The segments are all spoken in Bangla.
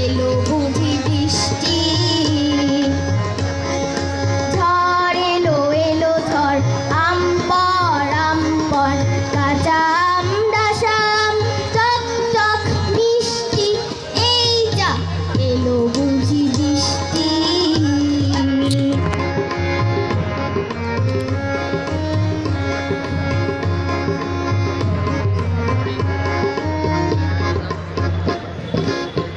এলো বুঝি বৃষ্টি। ঝড় এলো এলো ঝড়, আমপর আমপর, কাঁচা আম ডাসাম টক টক মিষ্টি। এই যা এলো বুঝি বৃষ্টি।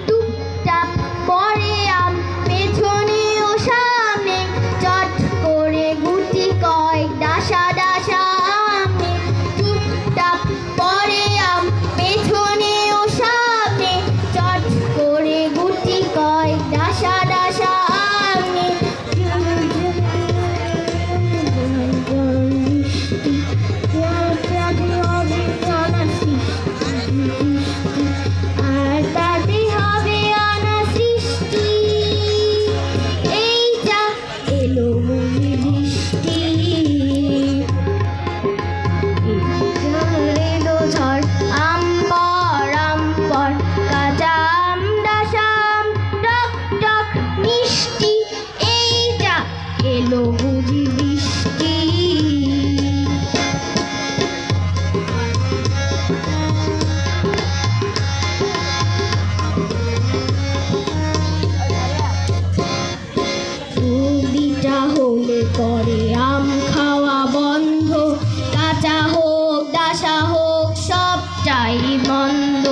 টুপটাপ পরে আম পেছনে ও সামনে, চট করে গুটি কয়েক ডাসা ডাসা আমে। টুপটাপ পরে আম পেছনে ও সামনে, চট করে গুটি কয়েক ডাসা ডাসা আমে। আর তাতে হবে অনাসৃষ্টি। এই যা এলো বুঝি বৃষ্টি। ঝড় এলো ঝড়, আমপর আমপর, কাঁচা আম ডাসাম টক টক মিষ্টি। এই যা এলো বুঝি বৃষ্টি। সর্দিটা হলে পরে আম খাওয়া বন্ধ, কাঁচা হোক ডাসা হোক সবটাই বন্ধ।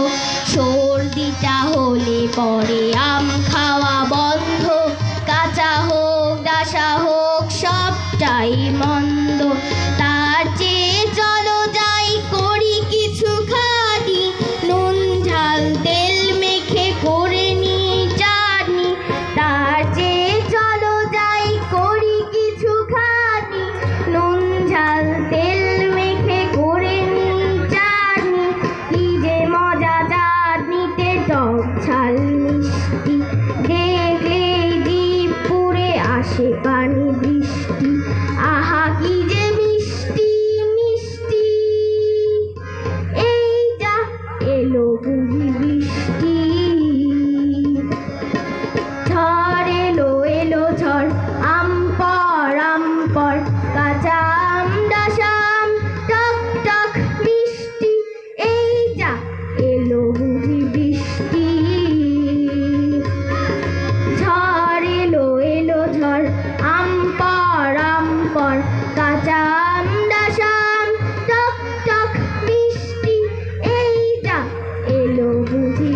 সর্দিটা হলে পরে আম খাওয়া বন্ধ, কাঁচা হোক ডাসা হোক সবটাই মন্দ। তার চেয়ে চলো যাই করি কিছু খাটি, নুন ঝাল তেল মেখে করে নি চাটনি। তার চেয়ে চলো যাই করি কিছু খাটি, নুন ঝাল তেল মেখে করে নি চাটনি। কি যে মজা চাটনিতে, টক ঝাল মিষ্টি, দেখলেই জিভ পুড়ে আসে পানি বৃষ্টি। আহা কি যে মিষ্টি মিষ্টি। এই যা এলো বুঝি বৃষ্টি। ঝড় এলো এলো ঝড়, আমপর আমপর, কাঁচা আম ডাসাম টক টক মিষ্টি। এই যা এলো বুঝি বৃষ্টি। ঝড় এলো এলো ঝড়, আমপর আমপর, কাঁচা আম ডাসাম টক টক মিষ্টি। এই যা এলো বুঝি